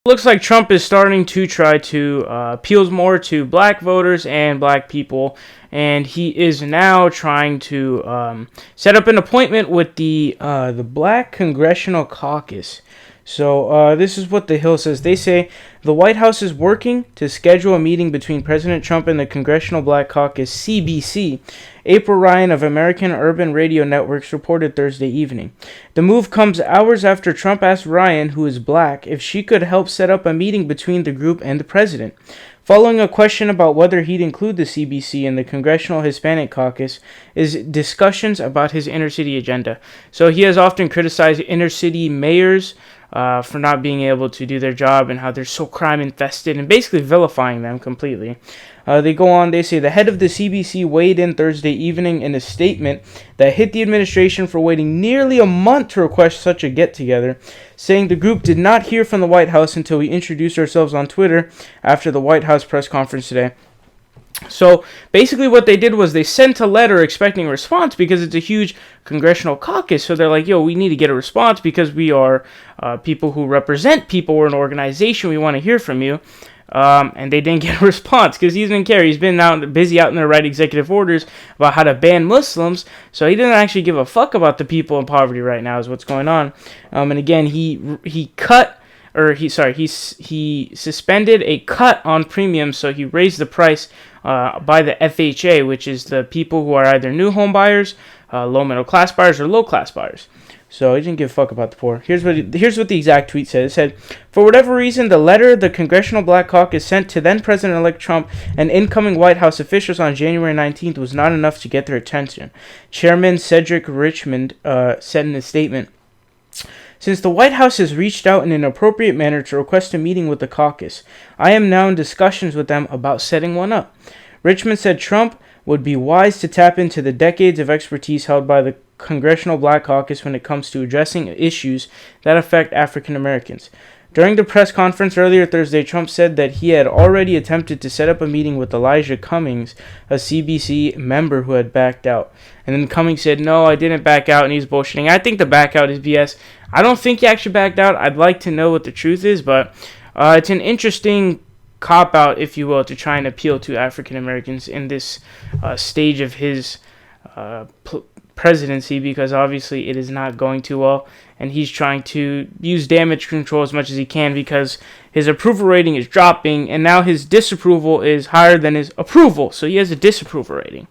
Looks like Trump is starting to try to appeal more to black voters and black people, and he is now trying to set up an appointment with the Black Congressional Caucus. So this is what The Hill says. They say the White House is working to schedule a meeting between President Trump and the Congressional Black Caucus, CBC. April Ryan of American Urban Radio Networks reported Thursday evening. The move comes hours after Trump asked Ryan, who is black, if she could help set up a meeting between the group and the president. Following a question about whether he'd include the CBC in the Congressional Hispanic Caucus is discussions about his inner-city agenda. So he has often criticized inner-city mayors for not being able to do their job and how they're so crime-infested and basically vilifying them completely. They go on, they say the head of the CBC weighed in Thursday evening in a statement that hit the administration for waiting nearly a month to request such a get-together, saying the group did not hear from the White House until we introduced ourselves on Twitter after the White House press conference today. So basically what they did was they sent a letter expecting a response because it's a huge congressional caucus. So they're like, yo, we need to get a response because we are people who represent people. We're an organization. We want to hear from you. And they didn't get a response because he didn't care. He's been busy out in there writing executive orders about how to ban Muslims. So he doesn't actually give a fuck about the people in poverty right now is what's going on. And again, he suspended a cut on premiums, so he raised the price by the FHA, which is the people who are either new home buyers, low middle class buyers, or low class buyers. So he didn't give a fuck about the poor. Here's what the exact tweet said. It said, for whatever reason, the letter the Congressional Black Caucus sent to then President-elect Trump and incoming White House officials on January 19th was not enough to get their attention. Chairman Cedric Richmond said in a statement, since the White House has reached out in an appropriate manner to request a meeting with the caucus, I am now in discussions with them about setting one up. Richmond said Trump would be wise to tap into the decades of expertise held by the Congressional Black Caucus when it comes to addressing issues that affect African Americans. During the press conference earlier Thursday, Trump said that he had already attempted to set up a meeting with Elijah Cummings, a CBC member who had backed out. And then Cummings said, no, I didn't back out, and he's bullshitting. I think the back out is BS. I don't think he actually backed out. I'd like to know what the truth is, but it's an interesting cop-out, if you will, to try and appeal to African Americans in this stage of his presidency, because obviously it is not going too well, and he's trying to use damage control as much as he can because his approval rating is dropping, and now his disapproval is higher than his approval, so he has a disapproval rating.